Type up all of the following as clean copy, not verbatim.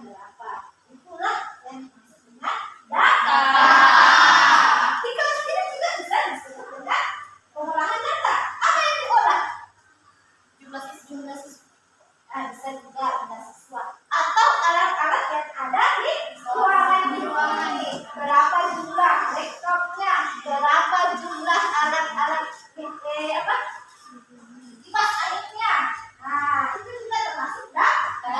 berapa. Itulah yang disebut dengan data. Di kelas kita juga bisa disebut dengan pengolahan data. Apa yang diolah? Jumlah siswa, bisa juga jumlah siswa atau alat-alat yang ada di ruangan ini. Berapa jumlah laptopnya, berapa jumlah alat-alat kipas airnya. Nah, itu juga termasuk data.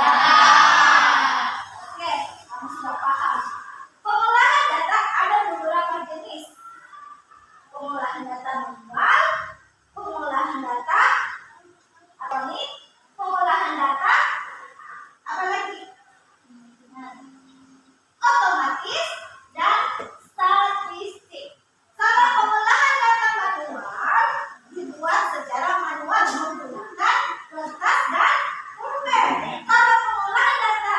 Oke, kamu sudah paham. Pengolahan data ada beberapa jenis. Pengolahan data manual, pengolahan data elektronik, pengolahan data apa lagi? Otomatis dan statistik. Kalau pengolahan data manual dibuat secara manual menggunakan kertas dan pulpen. Kalau pengolahan data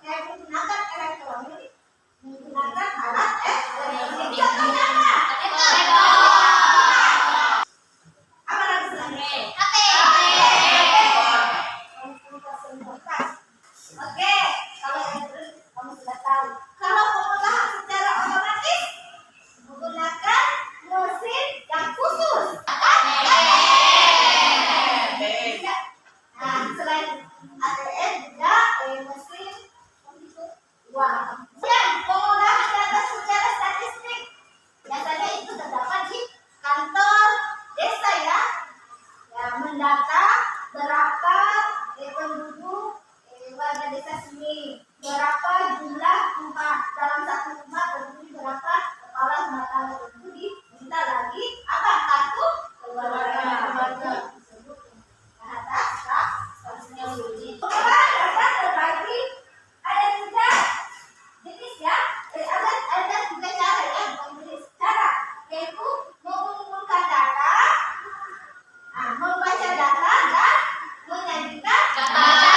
yang menggunakan elektronik menggunakan alat elektronik. Contohnya apa? Apa lagi selain HP? Oke, kalau yang terus kamu sudah tahu. Kalau pengolahan secara otomatis menggunakan mesin yang khusus. Nah, selain ATM juga mesin uang. Dan pengolahan data secara statistik biasanya itu terdapat di kantor desa ya. Ya, mendata berapa penduduk warga desa sini, berapa jumlah rumah dalam satu rumah terdiri berapa kepala rumah tangga itu diminta lagi apa kartu keluarga. Pengolahan data terbagi ada tiga jenis ya, ada tiga cara ya, bukan jenis cara, yaitu mengumpulkan data, membaca data dan menyajikan data.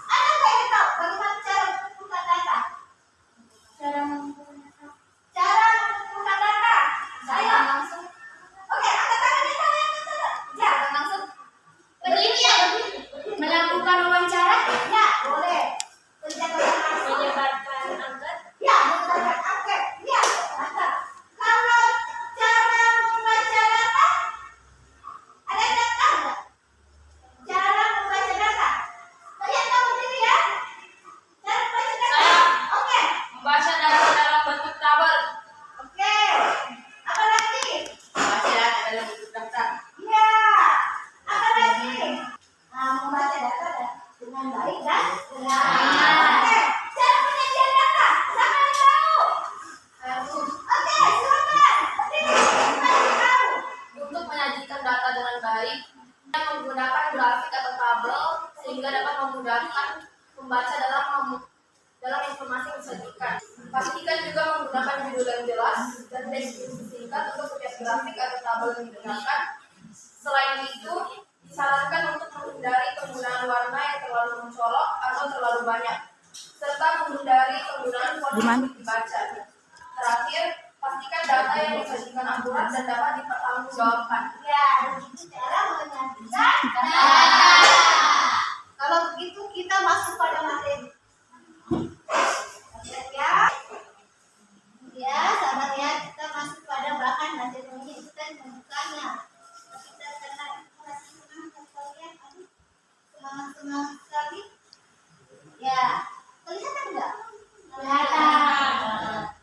Ada nggak yang tahu bagaimana cara mengumpulkan data? Cara mengumpulkan data. Saya langsung. Oke, angkat tangan yang tahu yang betul. Ya, langsung. Penelitian. Melakukan wawancara? Ya, boleh. Menyebarkan angket? Ya, menyebarkan angket. Ya, angket. Kalau cara membaca data, ada yang tahu nggak? Cara membaca data. Kalian tahu sendiri ya? Cara membaca data. Oke. Membaca data dalam bentuk tabel. Oke. Apa lagi? Membaca data dalam bentuk daftar. Ya. Apa lagi? Membaca data dengan baik dan benar. Oke. Cara penyajian data. Siapa yang tahu? Oke, silakan. Siapa yang tahu? Untuk menyajikan data dengan baik, kita menggunakan grafik atau tabel sehingga dapat memudahkan membaca dalam informasi yang disajikan. Pastikan juga menggunakan judul yang jelas dan deskripsi singkat untuk setiap grafik atau tabel yang digunakan. Selain itu, disarankan untuk menghindari penggunaan warna yang terlalu mencolok atau terlalu banyak, serta menghindari penggunaan font yang dibaca. Terakhir, pastikan data yang disajikan akurat dan dapat dipertanggungjawabkan. Ya, begitu cara menyajikan data. Kalau begitu kita masuk pada materi. Ya, ya, sahabat ya, kita masuk pada bahan materinya kita membukanya. Kita karena masih semangat kalian, semangat sekali. Ya, kelihatan enggak? Kelihatan.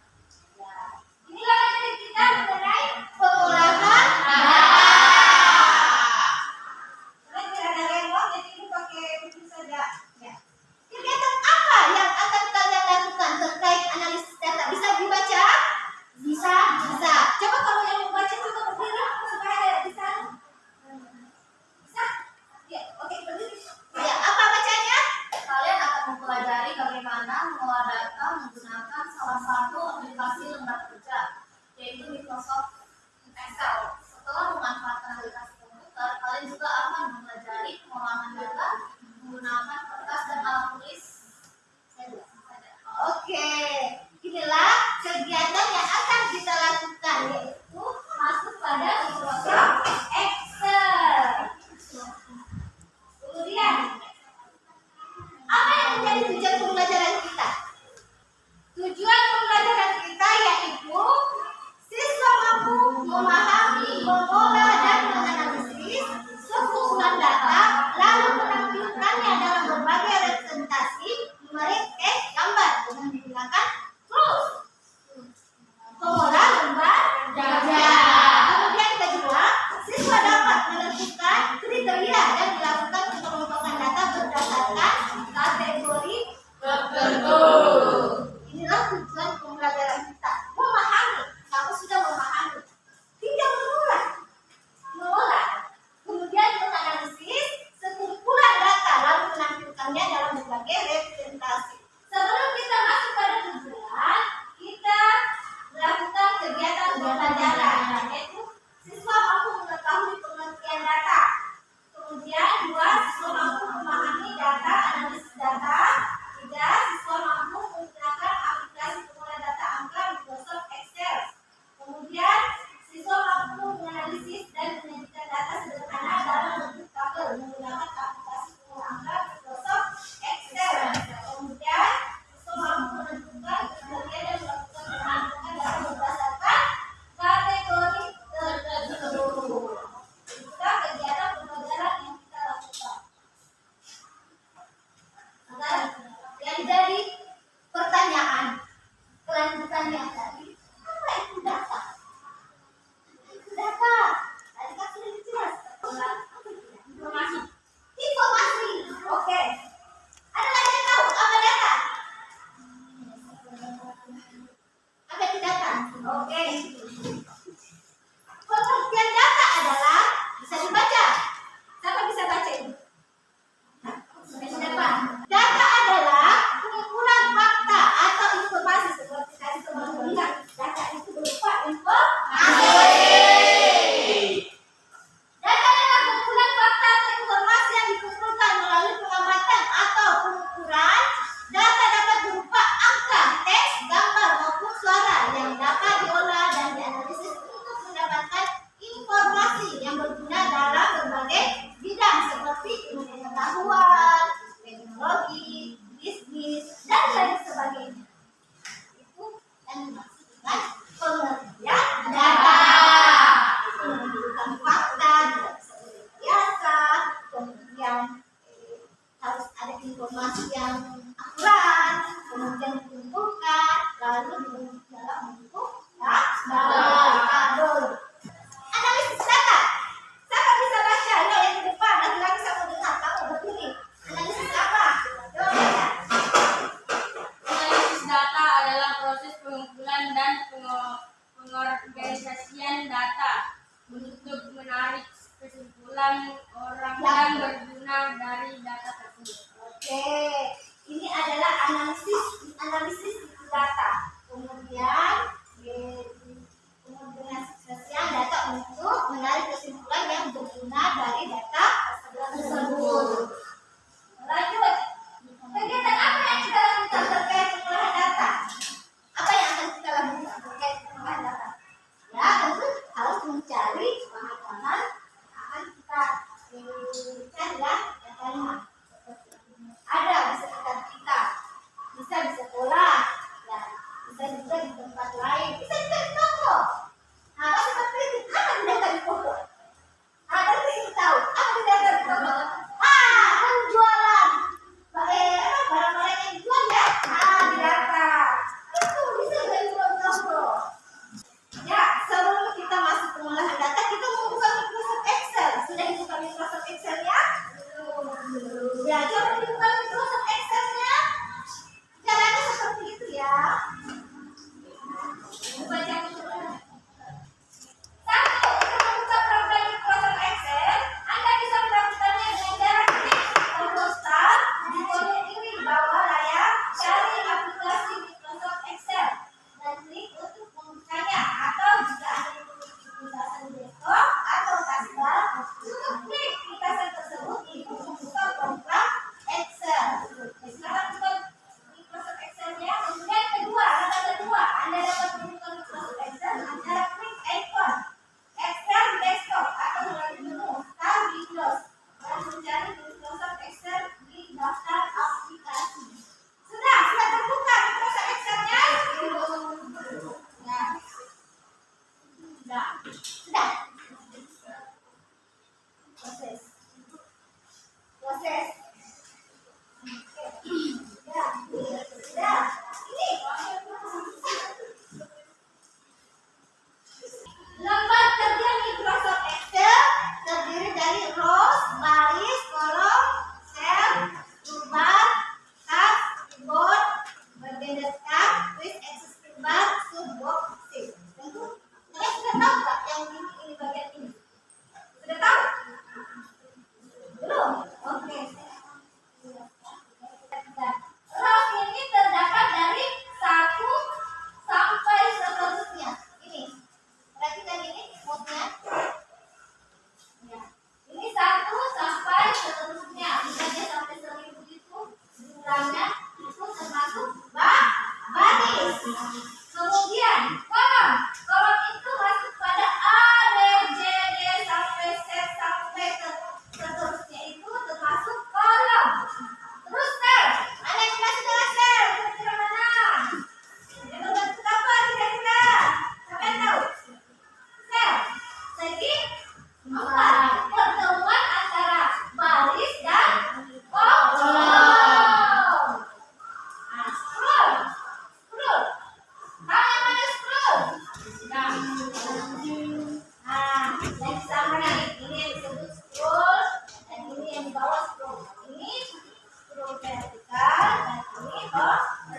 Ya, inilah materi kita mengenai pengolahan data. Kalian tidak ada remote, jadi ini pakai buku saja. Ya. Kegiatan apa yang akan kalian lakukan terkait analisis data? Bisa dibaca? Bisa. Coba kalau yang membaca coba berdiri supaya ada bisa. Bisa? Ya, oke berdiri. Ya, apa bacanya? Kalian akan mempelajari bagaimana mengolah data menggunakan salah satu aplikasi lembar kerja, yaitu Microsoft Excel. Setelah memanfaatkan aplikasi komputer, kalian juga akan mempelajari pengolahan data menggunakan kertas dan alat tulis. Oke, inilah kegiatan yang akan kita lakukan, yaitu masuk pada Microsoft Excel. Kemudian, apa yang menjadi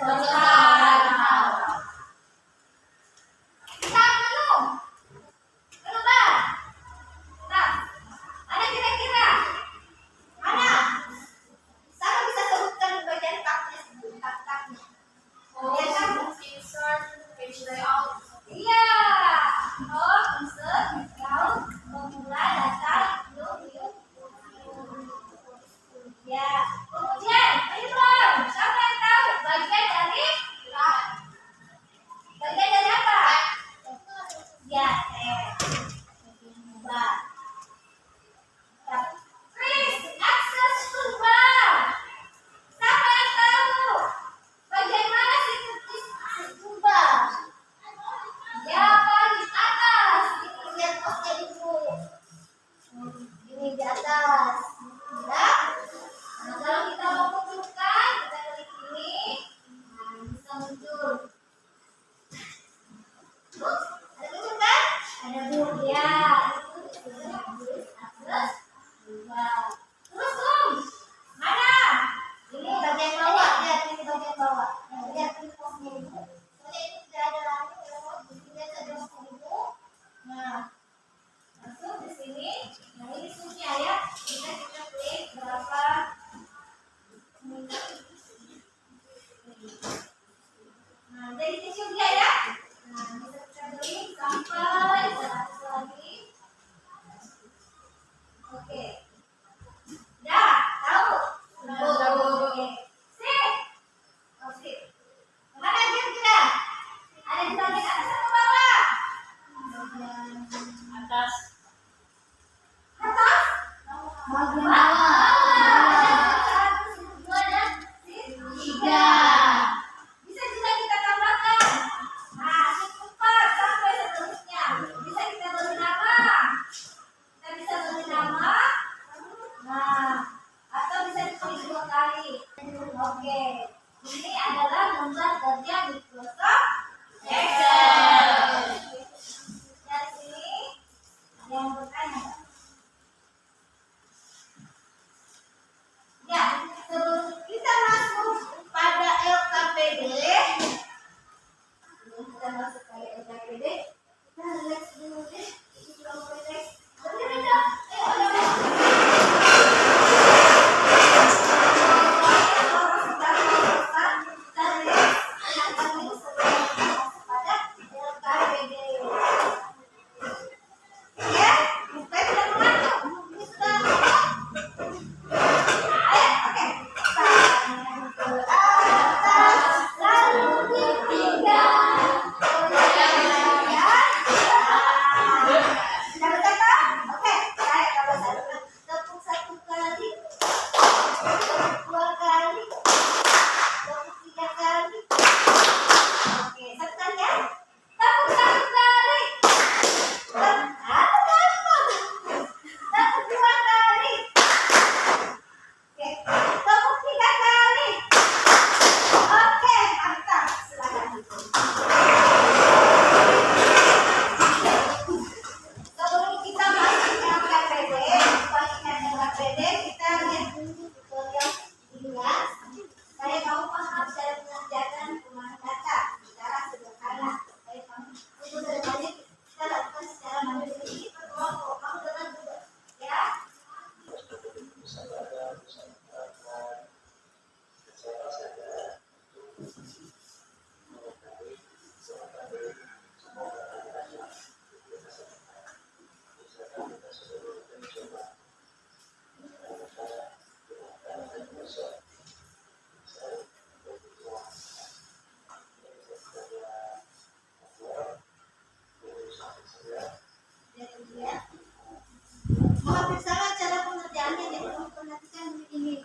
Kita belum. Belum, Pak. Nah, mana kira-kira? Mana? Siapa bisa sebutkan bagian taknya? Tak-taknya. Ya kan? Insert, page layout. Iya. Oh, insert, layout, pemula, data, view. Ya. Kemudian, ayo dong. Siapa yang tahu bagian dari bagian dari apa? Ya, toolbar. Chris, akses toolbar. Siapa yang tahu bagian mana sih toolbar? Ya, paling atas. Lihat posnya dulu. Ini di atas. Ya. Nah, kalau kita mau munculkan, kita klik ini. Nah, bisa muncul. Terus, ada muncul kan? Ada book ya. Itu tulis akses toolbar. Terus, mana? Ini bagian bawah. Lihat ini bagian bawah. Nah, lihat ini posnya itu. Posnya itu tidak ada lagi. Lihat saja posnya itu. Nah, langsung di sini. Nah, ini switch-nya ya. Bisa kita klik berapa. Nah, dari tisu dia ya. Nah, bisa kita beli sampai 100 lagi. Oke. Dah, tahu? Oke. Sip. Oh, sip. Mana kira-kira? Ada di bagian atas atau bawah? Atas. Atas? Bagian bawah. Bisa juga kita tambahkan. Nah, 4 sampai seterusnya. Bisa kita beri nama. Kita bisa beri nama. Nah, atau bisa ditulis 2 kali. Oke. Ini adalah lembar kerja Microsoft Excel. Dari sini ada yang bertanya. Ya, sebelum kita masuk pada LKPD, kita masuk pada LKPD, kita relax dulu deh. Kita relax. Beda-beda. Ya, bukan sudah mengantuk. Ini sudah tepuk 3 kali. Oke, mantap. Silakan. Sebelum kita masuk ke LKPD, bagian LKPD kita lihat dulu tutorial ini. Saya tahu paham cara mengerjakan pengolahan data secara sederhana. Saya tahu itu dari banyak kita lakukan secara mandiri. Kalau kamu dengar juga, ya. Ya. Mau hampir sama cara pengerjaannya, jadi kamu perhatikan ini.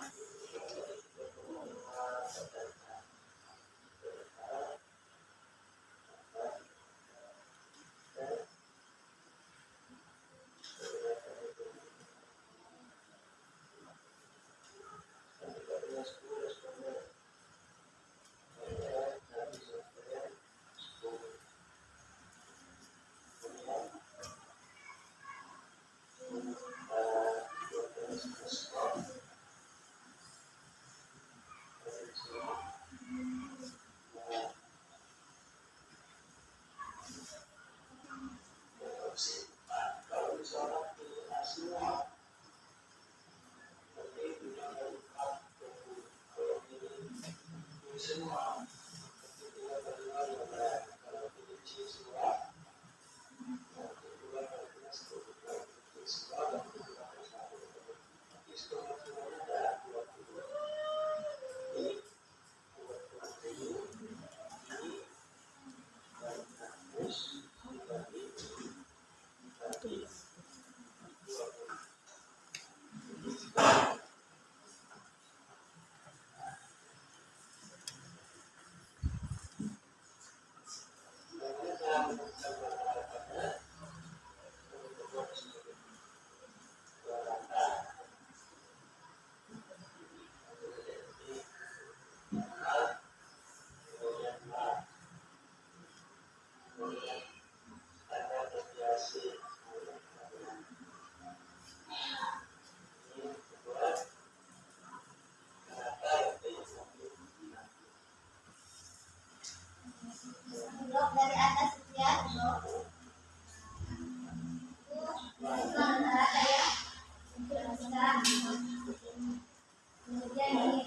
Kemudian ini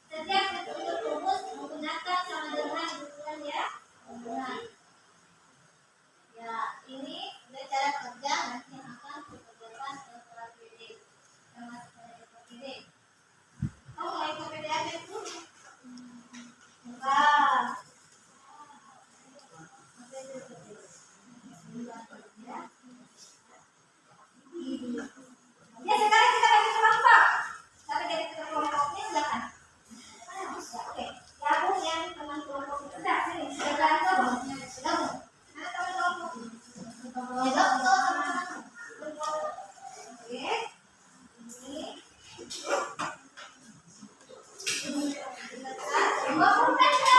setiap bentuk rumus menggunakan sama dengan hubungan ya hubungan. Ya ini sudah cara kerja nanti yang akan dikerjakan setelah PD. Termasuk PD. Kamu mulai ke PD aja tuh. Buka. Ya sekarang kita bagi kelompok. Sampai dari kelompoknya silakan. Oke, gabung yang teman kelompok itu. Sudah sini, sudah gabung. Gabung. Mana teman kelompok? Gabung tuh teman-teman. Oke. Ini. Gabungkan ya.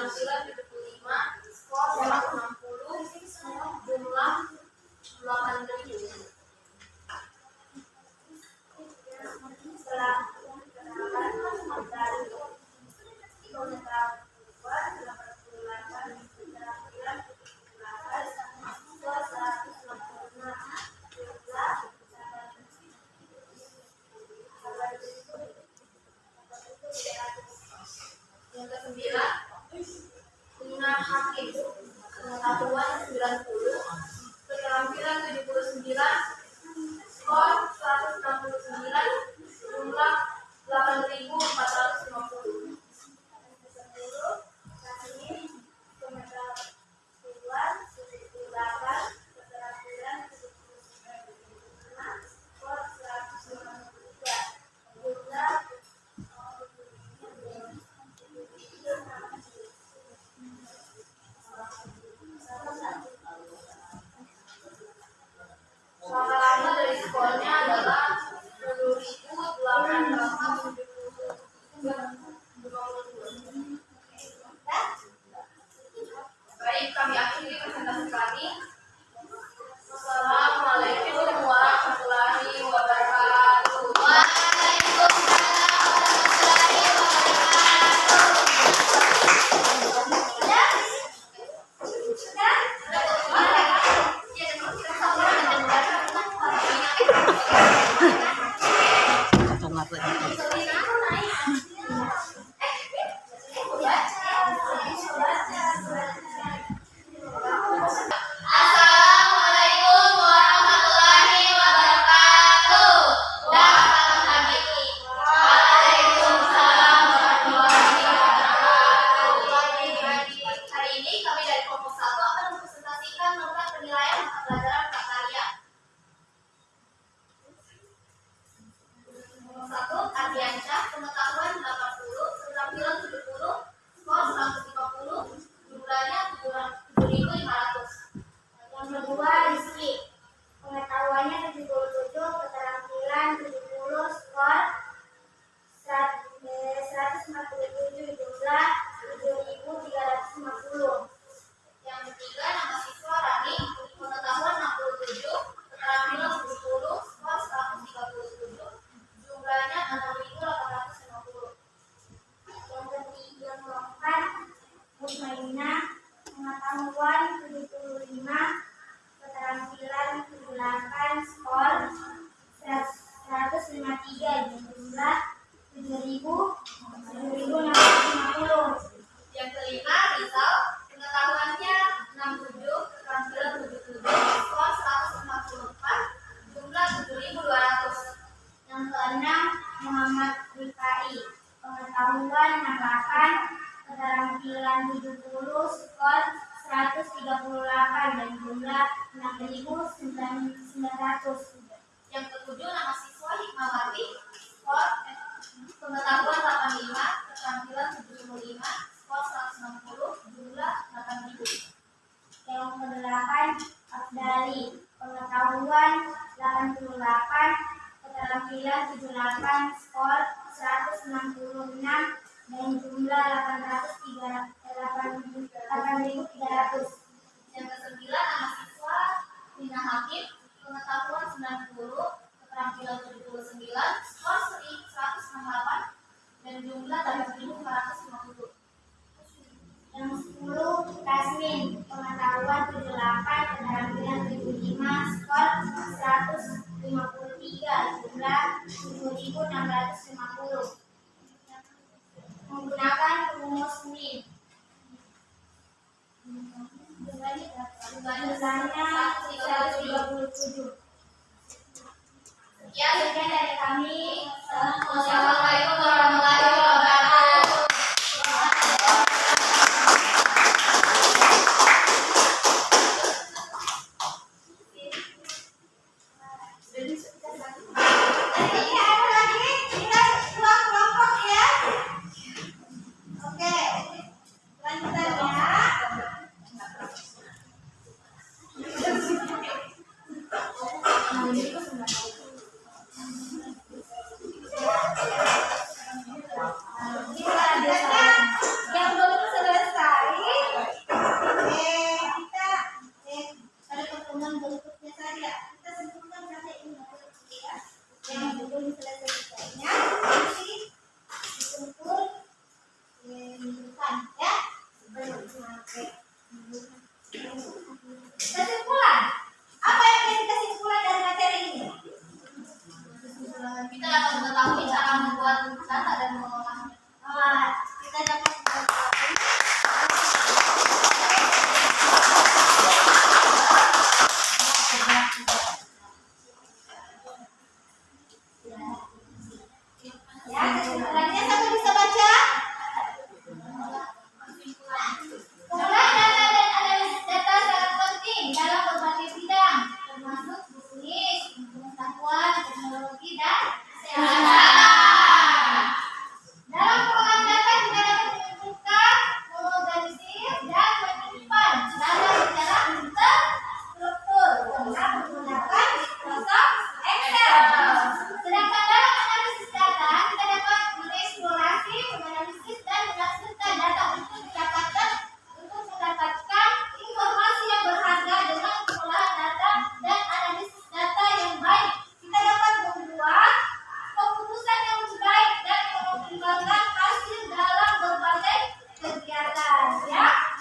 keterampilan 75, skor 160, jumlah 8.000. Setelah penerapan dari pengetahuan 88 keterampilan 17 skor 165 jumlah Yang ke-9, Nina Hakim, pengetahuan 90, keterampilan 79, skor 169, jumlah 8.450. Lama dari skornya adalah 10.870. Baik, kami akhiri presentasi kami. Wassalamualaikum warahmatullahi wabarakatuh. Assalamualaikum warahmatullahi wabarakatuh. Waalaikumsalam warahmatullahi wabarakatuh. Hari ini kami dari kelompok 1 akan mempresentasikan tentang penilaian mata pelajaran prakarya. Kelompok 1, Ardiansyah, pengetahuan 80, keterampilan 70, skor 150, jumlahnya 7.500. Yang kedua, Rizky, pengetahuannya 77, keterampilan 70, skor 147, jumlah 7.350. Yang ketiga, nama siswa Rani, pengetahuan 67, keterampilan 70, skor 137, jumlahnya 6.850. Yang ketiga, keempat, Musmainah, pengetahuan 75, keterampilan 78, skor 153, jumlah 7.650. Yang kelima, Rizal, pengetahuannya 67, keterampilan 77, skor 154, jumlah 7.200. Yang keenam, Muhammad Rifai, pengetahuan 68, keterampilan 70, skor 138 dan jumlah 6.900. Yang ketujuh, nama siswa Hikmawati, skor pengetahuan 85, keterampilan 75, skor 160, jumlah 8.000. Yang kedelapan, Afdali, pengetahuan 88, keterampilan 78, skor 166 dan jumlah 8.300. Yang kesembilan, nama siswa Nina Hakim, pengetahuan 90, keterampilan 79, skor 168 dan jumlah 8.550. Yang 10, Tasmin, pengetahuan 78, keterampilan 75, skor 153, jumlah 7.650. Menggunakan rumus min. Jumlahnya 137. Ya, Sekian dari kami. wassalamualaikum warahmatullahi wabarakatuh. Ini ada lagi, kita dua kelompok ya. Oke, lanjutan ya.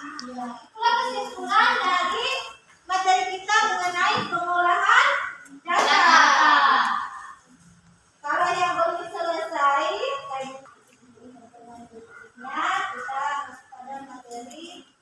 Ya, itulah kesimpulan dari materi kita mengenai pengolahan data. Kalau yang belum selesai, kita masuk pada materi